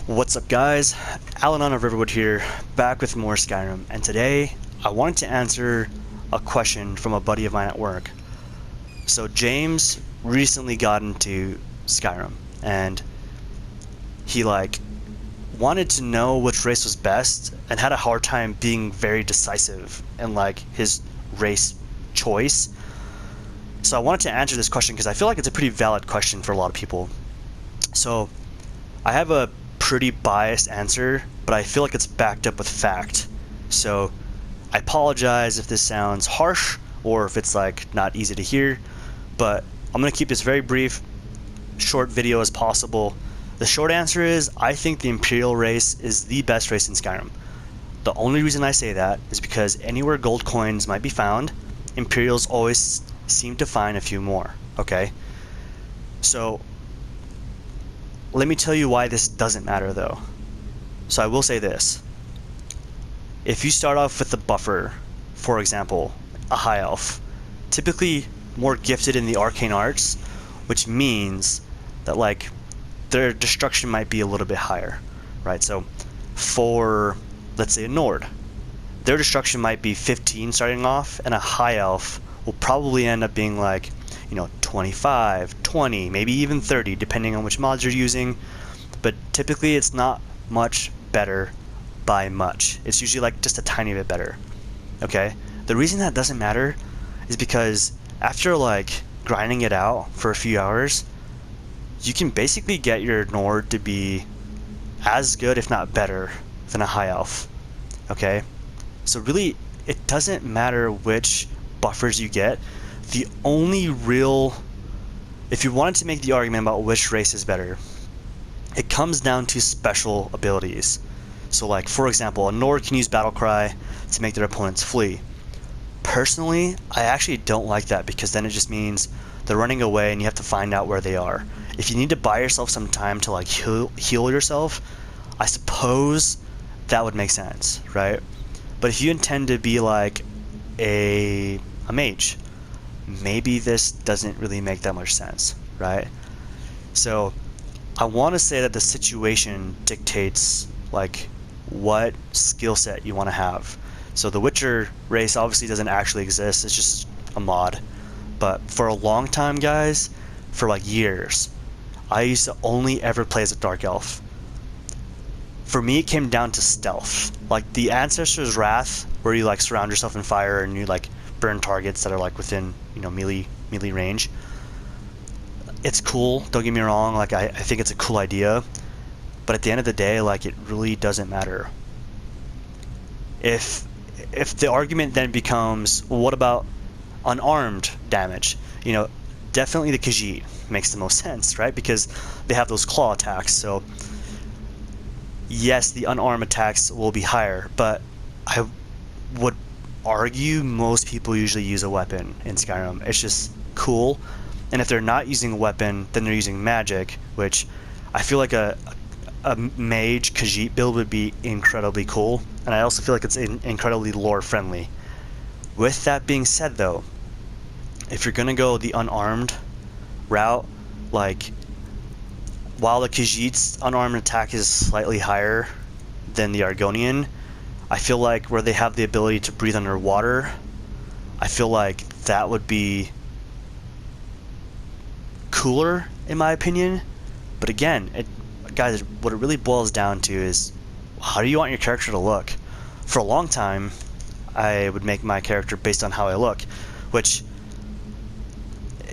What's up guys, Alanon of Riverwood here, back with more Skyrim, and today I wanted to answer a question from a buddy of mine at work. So James recently got into Skyrim, and he wanted to know which race was best, and had a hard time being very decisive in his race choice. So I wanted to answer this question because I feel like it's a pretty valid question for a lot of people. So I have a pretty biased answer, but I feel like it's backed up with fact. So I apologize if this sounds harsh or if it's not easy to hear, but I'm gonna keep this very brief, short video as possible. The short answer is I think the Imperial race is the best race in Skyrim. The only reason I say that is because anywhere gold coins might be found, Imperials always seem to find a few more, okay? So let me tell you why this doesn't matter though. So I will say this. If you start off with the buffer, for example, a high elf, typically more gifted in the arcane arts, which means that their destruction might be a little bit higher, right? So for, let's say, a Nord, their destruction might be 15 starting off, and a high elf will probably end up being 25, 20, maybe even 30, depending on which mods you're using. But typically it's not much better by much. It's usually just a tiny bit better. Okay? The reason that doesn't matter is because after grinding it out for a few hours, you can basically get your Nord to be as good, if not better, than a high elf. Okay? So really, it doesn't matter which buffers you get. The only real, if you wanted to make the argument about which race is better, it comes down to special abilities. So for example, a Nord can use battle cry to make their opponents flee. Personally, I actually don't like that, because then it just means they're running away and you have to find out where they are. If you need to buy yourself some time to heal yourself, I suppose that would make sense, right? But if you intend to be a mage, maybe this doesn't really make that much sense, right? So I want to say that the situation dictates what skill set you want to have. So the Witcher race obviously doesn't actually exist, it's just a mod. But for a long time, guys, for years, I used to only ever play as a dark elf. For me, it came down to stealth. The Ancestor's Wrath, where you surround yourself in fire and you burn targets that are within melee range. It's cool, don't get me wrong, I think it's a cool idea, but at the end of the day, it really doesn't matter. If the argument then becomes, well, what about unarmed damage? Definitely the Khajiit makes the most sense, right? Because they have those claw attacks. So yes, the unarmed attacks will be higher, but I would argue most people usually use a weapon in Skyrim. It's just cool. And if they're not using a weapon, then they're using magic, which I feel like a mage Khajiit build would be incredibly cool. And I also feel like it's incredibly lore friendly. With that being said though, if you're gonna go the unarmed route, while the Khajiit's unarmed attack is slightly higher than the Argonian, I feel where they have the ability to breathe underwater, I feel that would be cooler in my opinion. But again, guys, what it really boils down to is, how do you want your character to look? For a long time, I would make my character based on how I look, which,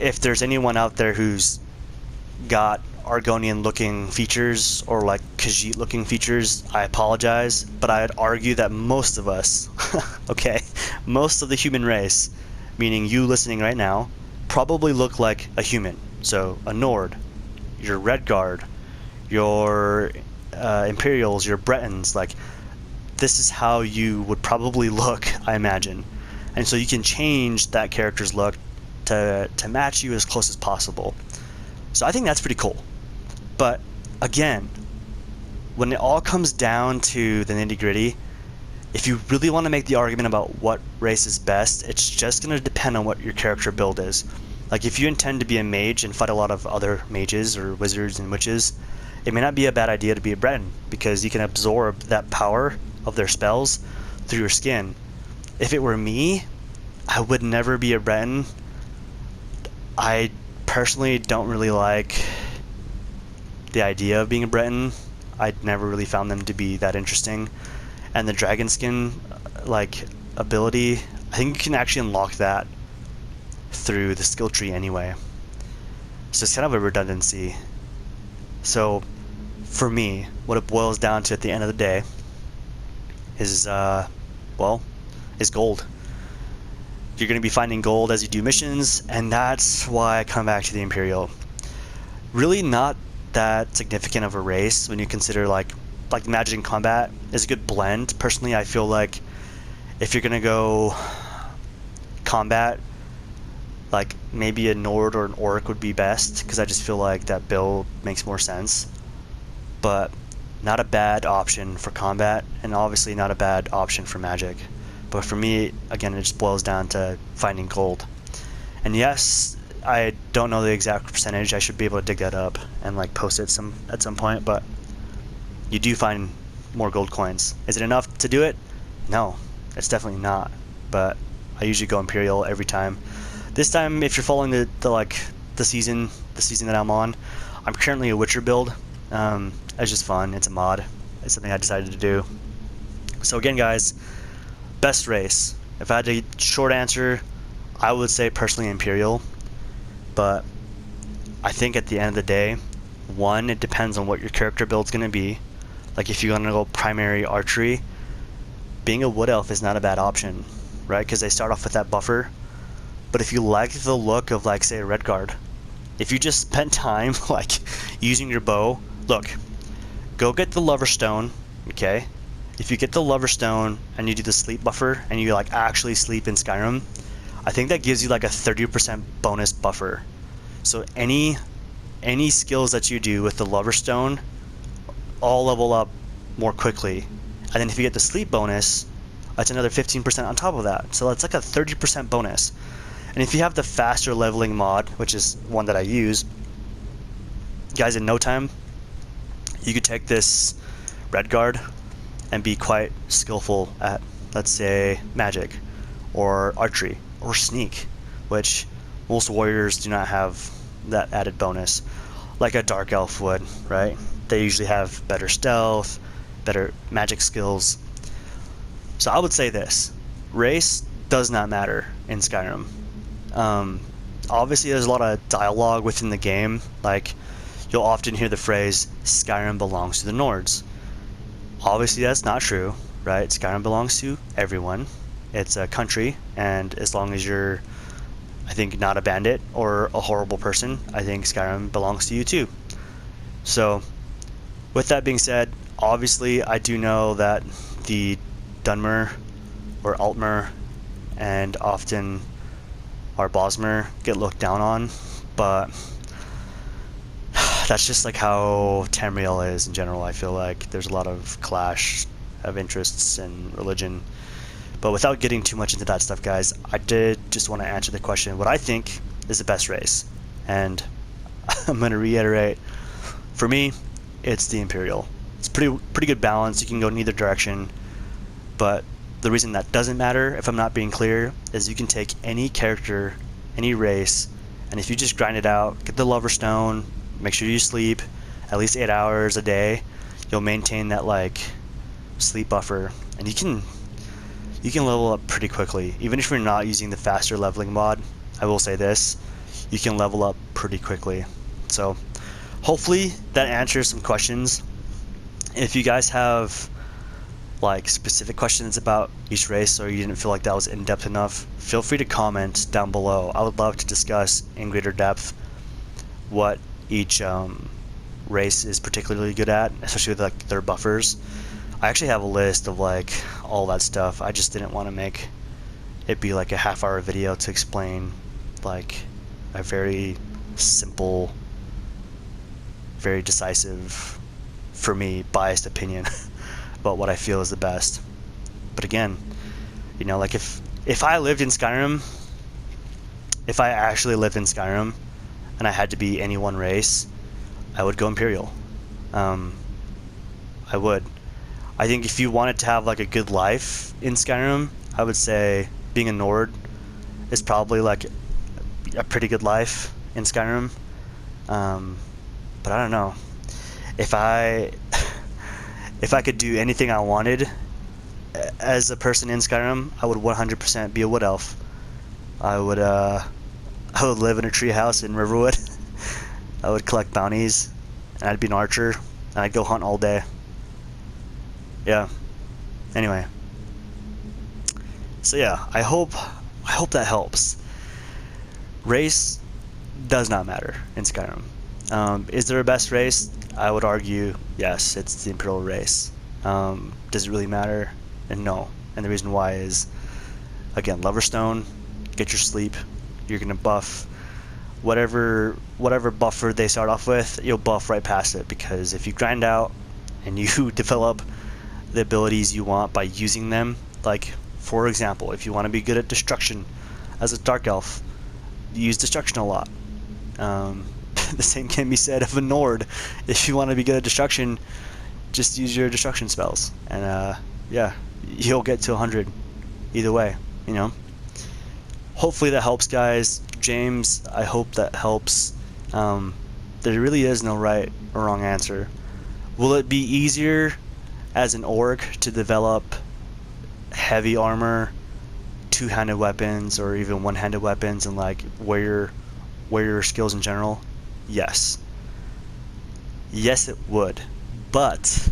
if there's anyone out there who's got Argonian looking features or Khajiit looking features, I apologize, but I'd argue that most of us, okay, most of the human race, meaning you listening right now, probably look like a human. So a Nord, your Redguard, your Imperials, your Bretons, this is how you would probably look, I imagine. And so you can change that character's look to match you as close as possible. So I think that's pretty cool. But again, when it all comes down to the nitty-gritty, if you really want to make the argument about what race is best, it's just going to depend on what your character build is. Like if you intend to be a mage and fight a lot of other mages or wizards and witches, it may not be a bad idea to be a Breton, because you can absorb that power of their spells through your skin. If it were me, I would never be a Breton. I personally don't really like the idea of being a Breton. I'd never really found them to be that interesting. And the dragon skin like ability, I think you can actually unlock that through the skill tree anyway. So it's kind of a redundancy. So for me, what it boils down to at the end of the day is is gold. You're going to be finding gold as you do missions, and that's why I come back to the Imperial. Really not that significant of a race when you consider like magic in combat is a good blend. Personally, I feel like if you're going to go combat, like maybe a Nord or an Orc would be best, because I just feel like that build makes more sense. But not a bad option for combat, and obviously not a bad option for magic. But for me, again, it just boils down to finding gold. And yes, I don't know the exact percentage. I should be able to dig that up and like post it at some point, but you do find more gold coins. Is it enough to do it? No, it's definitely not. But I usually go Imperial every time. This time, if you're following the season that I'm on, I'm currently a Witcher build. It's just fun. It's a mod. It's something I decided to do. So again, guys, best race. If I had a short answer, I would say personally Imperial. But I think at the end of the day, one, it depends on what your character build's going to be. Like if you're going to go primary archery, being a wood elf is not a bad option, right? Because they start off with that buffer. But if you like the look of like say a Redguard, if you just spent time like using your bow, look, go get the Lover Stone, okay? If you get the Lover Stone and you do the sleep buffer and you like actually sleep in Skyrim, I think that gives you like a 30% bonus buffer. So any skills that you do with the Lover Stone all level up more quickly. And then if you get the sleep bonus, that's another 15% on top of that. So that's like a 30% bonus. And if you have the faster leveling mod, which is one that I use, guys, in no time, you could take this Redguard and be quite skillful at, let's say, magic, or archery, or sneak, which most warriors do not have that added bonus, like a Dark Elf would, right? They usually have better stealth, better magic skills. So I would say this, race does not matter in Skyrim. Obviously there's a lot of dialogue within the game, like you'll often hear the phrase, Skyrim belongs to the Nords. Obviously that's not true, right? Skyrim belongs to everyone. It's a country, and as long as you're, I think, not a bandit or a horrible person, I think Skyrim belongs to you too. So, with that being said, obviously I do know that the Dunmer or Altmer and often our Bosmer get looked down on, but that's just like how Tamriel is in general. I feel like there's a lot of clash of interests and religion. But without getting too much into that stuff, guys, I did just want to answer the question, what I think is the best race. And I'm going to reiterate, for me, it's the Imperial. It's pretty good balance. You can go in either direction. But the reason that doesn't matter, if I'm not being clear, is you can take any character, any race, and if you just grind it out, get the Lover Stone, make sure you sleep at least 8 hours a day, you'll maintain that like sleep buffer, and you can level up pretty quickly. Even if you're not using the faster leveling mod, I will say this, you can level up pretty quickly. So hopefully that answers some questions. If you guys have like specific questions about each race, or you didn't feel like that was in-depth enough, feel free to comment down below. I would love to discuss in greater depth what each race is particularly good at, especially with like their buffers. I actually have a list of like all that stuff. I just didn't want to make it be like a half-hour video to explain like a very simple, very decisive, for me, biased opinion about what I feel is the best. But again, you know, like if I lived in Skyrim, if I actually lived in Skyrim and I had to be any one race, I would go Imperial. I would. I think if you wanted to have like a good life in Skyrim, I would say being a Nord is probably like a pretty good life in Skyrim. But I don't know. If I could do anything I wanted as a person in Skyrim, I would 100% be a wood elf. I would live in a tree house in Riverwood. I would collect bounties, and I'd be an archer, and I'd go hunt all day. Yeah. Anyway. So yeah, I hope that helps. Race does not matter in Skyrim. Is there a best race? I would argue yes, it's the Imperial race. Does it really matter? And no. And the reason why is, again, Loverstone, get your sleep. You're gonna buff whatever buffer they start off with. You'll buff right past it, because if you grind out and you develop the abilities you want by using them, like for example, if you want to be good at destruction as a dark elf, use destruction a lot. The same can be said of a Nord. If you want to be good at destruction, just use your destruction spells, and yeah, you'll get to 100 either way, you know. Hopefully that helps, guys. James, I hope that helps. There really is no right or wrong answer. Will it be easier as an orc to develop heavy armor, two-handed weapons, or even one-handed weapons, and like warrior skills in general? Yes. Yes, it would. But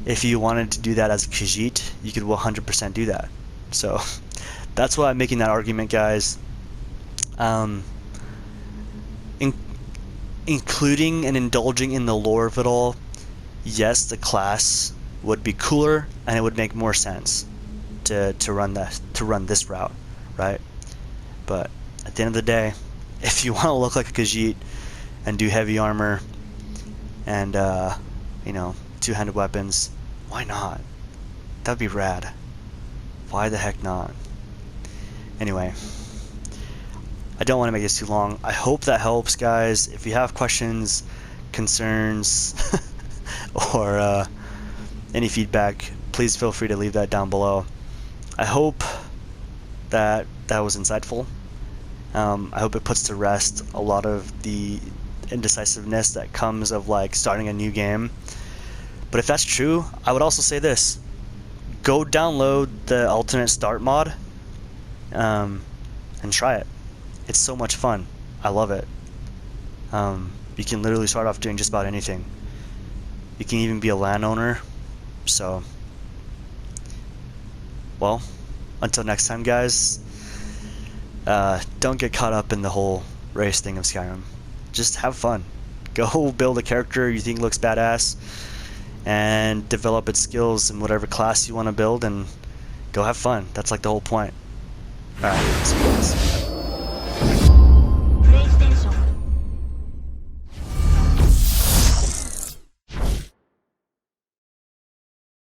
if you wanted to do that as a Khajiit, you could 100% do that. So that's why I'm making that argument, guys. Including and indulging in the lore of it all, yes, the class would be cooler, and it would make more sense to run this route, right? But at the end of the day, if you want to look like a Khajiit and do heavy armor and you know, two-handed weapons, why not? That'd be rad. Why the heck not? Anyway, I don't want to make this too long. I hope that helps, guys. If you have questions, concerns, or any feedback, please feel free to leave that down below. I hope that was insightful. I hope it puts to rest a lot of the indecisiveness that comes of like starting a new game. But if that's true, I would also say this: go download the alternate start mod and try it. It's so much fun. I love it. You can literally start off doing just about anything. You can even be a landowner. So, well, until next time, guys, don't get caught up in the whole race thing of Skyrim. Just have fun. Go build a character you think looks badass, and develop its skills in whatever class you want to build, and go have fun. That's like the whole point. Alright, see you guys.